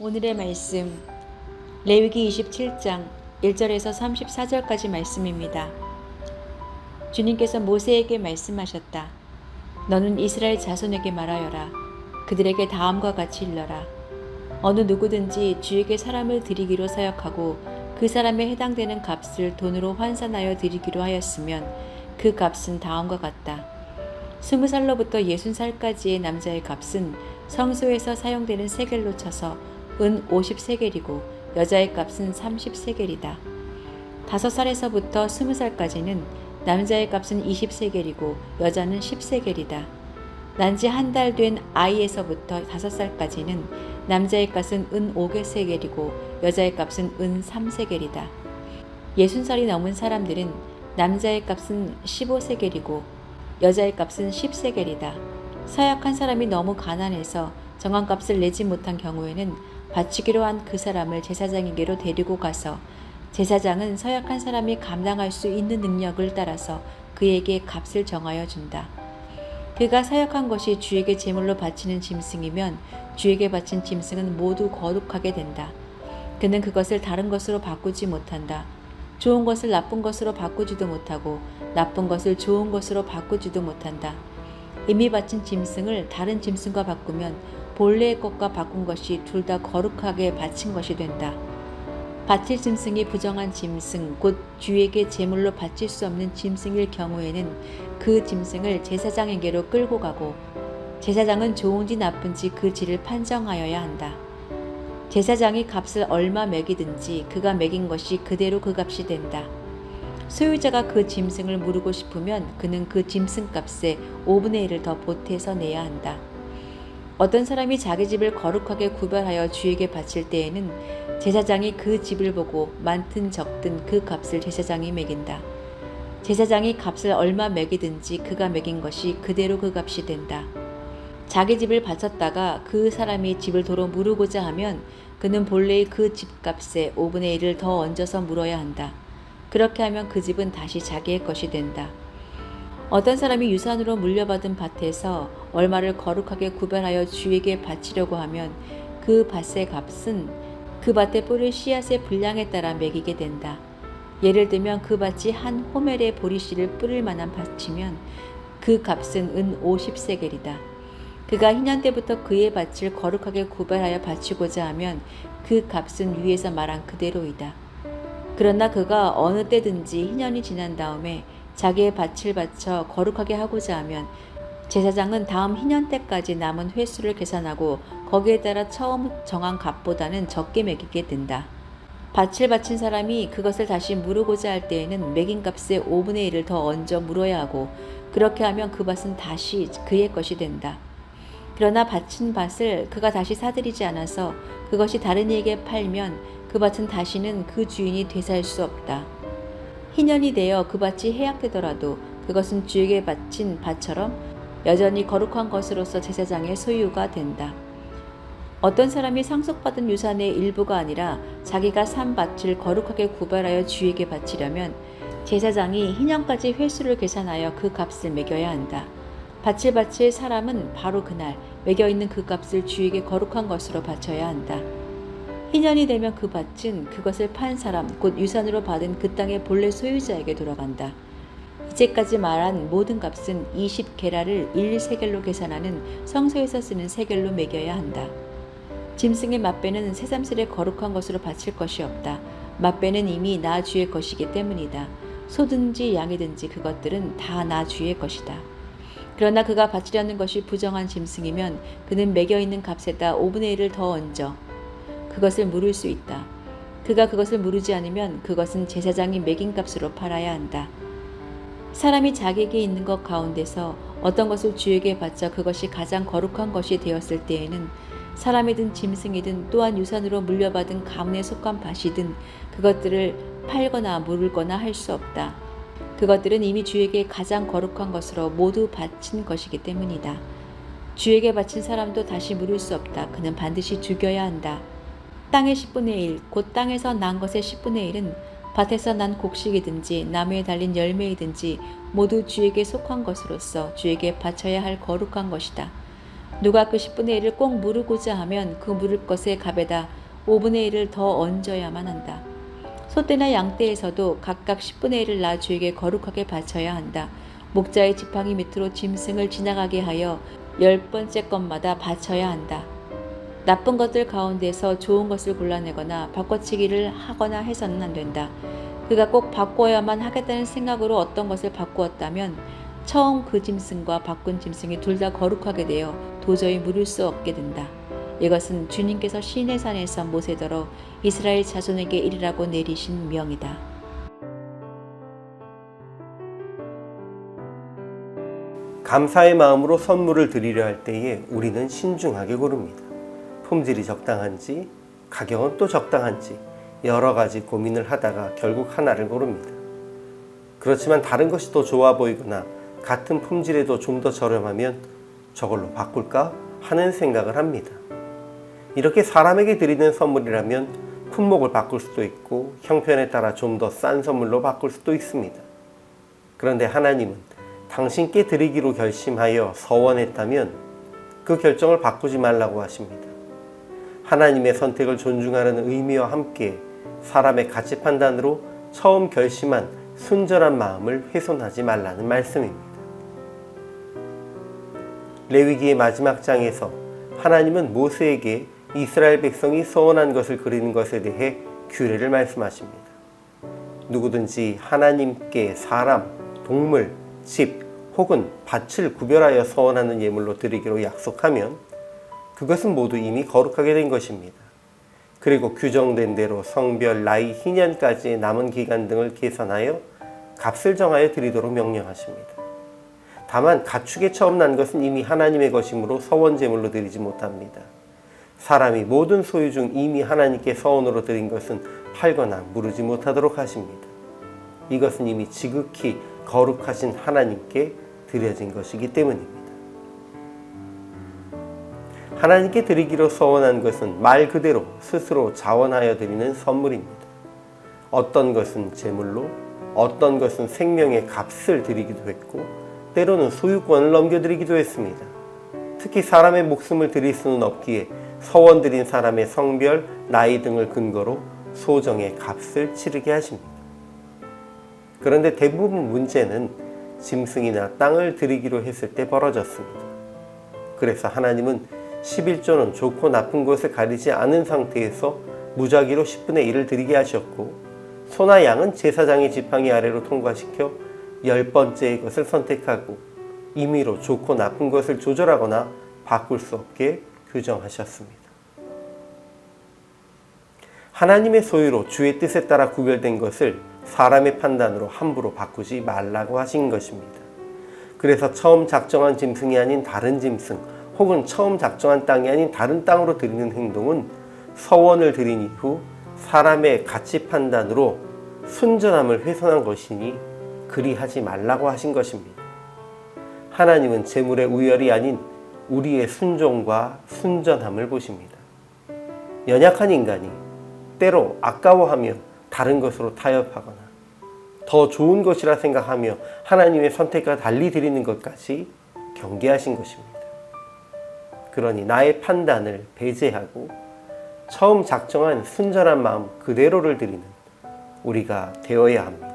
오늘의 말씀 레위기 27장 1절에서 34절까지 말씀입니다. 주님께서 모세에게 말씀하셨다. 너는 이스라엘 자손에게 말하여라. 그들에게 다음과 같이 일러라. 어느 누구든지 주에게 사람을 드리기로 사역하고 그 사람에 해당되는 값을 돈으로 환산하여 드리기로 하였으면 그 값은 다음과 같다. 20살로부터 60살까지의 남자의 값은 성소에서 사용되는 세겔로 쳐서 은 50세겔이고 여자의 값은 30세겔이다. 5살에서부터 20살까지는 남자의 값은 20세겔이고 여자는 10세겔이다. 난지 한 달 된 아이에서부터 5살까지는 남자의 값은 은 5세겔이고 여자의 값은 은 3세겔이다. 60살이 넘은 사람들은 남자의 값은 15세겔이고 여자의 값은 10세겔이다. 사역한 사람이 너무 가난해서 정한 값을 내지 못한 경우에는 바치기로 한 그 사람을 제사장에게로 데리고 가서 제사장은 서약한 사람이 감당할 수 있는 능력을 따라서 그에게 값을 정하여 준다. 그가 사역한 것이 주에게 제물로 바치는 짐승이면 주에게 바친 짐승은 모두 거룩하게 된다. 그는 그것을 다른 것으로 바꾸지 못한다. 좋은 것을 나쁜 것으로 바꾸지도 못하고 나쁜 것을 좋은 것으로 바꾸지도 못한다. 이미 바친 짐승을 다른 짐승과 바꾸면 본래의 것과 바꾼 것이 둘 다 거룩하게 바친 것이 된다. 바칠 짐승이 부정한 짐승, 곧 주에게 제물로 바칠 수 없는 짐승일 경우에는 그 짐승을 제사장에게로 끌고 가고 제사장은 좋은지 나쁜지 그 질을 판정하여야 한다. 제사장이 값을 얼마 매기든지 그가 매긴 것이 그대로 그 값이 된다. 소유자가 그 짐승을 무르고 싶으면 그는 그 짐승 값의 5분의 1을 더 보태서 내야 한다. 어떤 사람이 자기 집을 거룩하게 구별하여 주에게 바칠 때에는 제사장이 그 집을 보고 많든 적든 그 값을 제사장이 매긴다. 제사장이 값을 얼마 매기든지 그가 매긴 것이 그대로 그 값이 된다. 자기 집을 바쳤다가 그 사람이 집을 도로 무르고자 하면 그는 본래의 그 집값의 5분의 1을 더 얹어서 물어야 한다. 그렇게 하면 그 집은 다시 자기의 것이 된다. 어떤 사람이 유산으로 물려받은 밭에서 얼마를 거룩하게 구별하여 주에게 바치려고 하면 그 밭의 값은 그 밭에 뿌릴 씨앗의 분량에 따라 매기게 된다. 예를 들면 그 밭이 한 호멜의 보리씨를 뿌릴 만한 밭이면 그 값은 은 50세겔이다. 그가 희년 때부터 그의 밭을 거룩하게 구별하여 바치고자 하면 그 값은 위에서 말한 그대로이다. 그러나 그가 어느 때든지 희년이 지난 다음에 자기의 밭을 바쳐 거룩하게 하고자 하면 제사장은 다음 희년 때까지 남은 횟수를 계산하고 거기에 따라 처음 정한 값보다는 적게 매기게 된다. 밭을 바친 사람이 그것을 다시 무르고자 할 때에는 매긴 값의 5분의 1을 더 얹어 물어야 하고 그렇게 하면 그 밭은 다시 그의 것이 된다. 그러나 바친 밭을 그가 다시 사들이지 않아서 그것이 다른 이에게 팔면 그 밭은 다시는 그 주인이 되살 수 없다. 희년이 되어 그 밭이 해약되더라도 그것은 주에게 바친 밭처럼 여전히 거룩한 것으로서 제사장의 소유가 된다. 어떤 사람이 상속받은 유산의 일부가 아니라 자기가 산 밭을 거룩하게 구별하여 주에게 바치려면 제사장이 희년까지 횟수를 계산하여 그 값을 매겨야 한다. 밭을 바칠 사람은 바로 그날 매겨있는 그 값을 주에게 거룩한 것으로 바쳐야 한다. 희년이 되면 그 밭은 그것을 판 사람, 곧 유산으로 받은 그 땅의 본래 소유자에게 돌아간다. 이제까지 말한 모든 값은 20게라를 1세겔로 계산하는 성소에서 쓰는 세겔로 매겨야 한다. 짐승의 맛배는 새삼스레 거룩한 것으로 바칠 것이 없다. 맛배는 이미 나 주의 것이기 때문이다. 소든지 양이든지 그것들은 다 나 주의 것이다. 그러나 그가 바치려는 것이 부정한 짐승이면 그는 매겨있는 값에다 5분의 1을 더 얹어 그것을 물을 수 있다. 그가 그것을 물으지 않으면 그것은 제사장이 매긴 값으로 팔아야 한다. 사람이 자기에게 있는 것 가운데서 어떤 것을 주에게 바쳐 그것이 가장 거룩한 것이 되었을 때에는 사람이든 짐승이든 또한 유산으로 물려받은 가문에 속한 밭이든 그것들을 팔거나 물거나 할 수 없다. 그것들은 이미 주에게 가장 거룩한 것으로 모두 바친 것이기 때문이다. 주에게 바친 사람도 다시 물을 수 없다. 그는 반드시 죽여야 한다. 땅의 10분의 1, 곧 땅에서 난 것의 10분의 1은 밭에서 난 곡식이든지 나무에 달린 열매이든지 모두 주에게 속한 것으로서 주에게 바쳐야 할 거룩한 것이다. 누가 그 10분의 1을 꼭 무르고자 하면 그 무를 것의 값에다 5분의 1을 더 얹어야만 한다. 소떼나 양떼에서도 각각 10분의 1을 나 주에게 거룩하게 바쳐야 한다. 목자의 지팡이 밑으로 짐승을 지나가게 하여 10번째 것마다 바쳐야 한다. 나쁜 것들 가운데서 좋은 것을 골라내거나 바꿔치기를 하거나 해서는 안 된다. 그가 꼭 바꾸어야만 하겠다는 생각으로 어떤 것을 바꾸었다면 처음 그 짐승과 바꾼 짐승이 둘 다 거룩하게 되어 도저히 물을 수 없게 된다. 이것은 주님께서 시내산에서 모세더러 이스라엘 자손에게 이르라고 내리신 명이다. 감사의 마음으로 선물을 드리려 할 때에 우리는 신중하게 고릅니다. 품질이 적당한지, 가격은 또 적당한지 여러 가지 고민을 하다가 결국 하나를 고릅니다. 그렇지만 다른 것이 더 좋아 보이거나 같은 품질에도 좀 더 저렴하면 저걸로 바꿀까 하는 생각을 합니다. 이렇게 사람에게 드리는 선물이라면 품목을 바꿀 수도 있고 형편에 따라 좀 더 싼 선물로 바꿀 수도 있습니다. 그런데 하나님은 당신께 드리기로 결심하여 서원했다면 그 결정을 바꾸지 말라고 하십니다. 하나님의 선택을 존중하는 의미와 함께 사람의 가치 판단으로 처음 결심한 순전한 마음을 훼손하지 말라는 말씀입니다. 레위기의 마지막 장에서 하나님은 모세에게 이스라엘 백성이 서원한 것을 그리는 것에 대해 규례를 말씀하십니다. 누구든지 하나님께 사람, 동물, 집 혹은 밭을 구별하여 서원하는 예물로 드리기로 약속하면 그것은 모두 이미 거룩하게 된 것입니다. 그리고 규정된 대로 성별, 나이, 희년까지의 남은 기간 등을 계산하여 값을 정하여 드리도록 명령하십니다. 다만 가축에 처음 난 것은 이미 하나님의 것이므로 서원 제물로 드리지 못합니다. 사람이 모든 소유 중 이미 하나님께 서원으로 드린 것은 팔거나 무르지 못하도록 하십니다. 이것은 이미 지극히 거룩하신 하나님께 드려진 것이기 때문입니다. 하나님께 드리기로 서원한 것은 말 그대로 스스로 자원하여 드리는 선물입니다. 어떤 것은 제물로, 어떤 것은 생명의 값을 드리기도 했고 때로는 소유권을 넘겨드리기도 했습니다. 특히 사람의 목숨을 드릴 수는 없기에 서원 드린 사람의 성별, 나이 등을 근거로 소정의 값을 치르게 하십니다. 그런데 대부분 문제는 짐승이나 땅을 드리기로 했을 때 벌어졌습니다. 그래서 하나님은 11조는 좋고 나쁜 것을 가리지 않은 상태에서 무작위로 10분의 1을 드리게 하셨고 소나 양은 제사장의 지팡이 아래로 통과시켜 10번째의 것을 선택하고 임의로 좋고 나쁜 것을 조절하거나 바꿀 수 없게 규정하셨습니다. 하나님의 소유로 주의 뜻에 따라 구별된 것을 사람의 판단으로 함부로 바꾸지 말라고 하신 것입니다. 그래서 처음 작정한 짐승이 아닌 다른 짐승 혹은 처음 작정한 땅이 아닌 다른 땅으로 드리는 행동은 서원을 드린 이후 사람의 가치 판단으로 순전함을 훼손한 것이니 그리하지 말라고 하신 것입니다. 하나님은 재물의 우열이 아닌 우리의 순종과 순전함을 보십니다. 연약한 인간이 때로 아까워하며 다른 것으로 타협하거나 더 좋은 것이라 생각하며 하나님의 선택과 달리 드리는 것까지 경계하신 것입니다. 그러니 나의 판단을 배제하고 처음 작정한 순전한 마음 그대로를 드리는 우리가 되어야 합니다.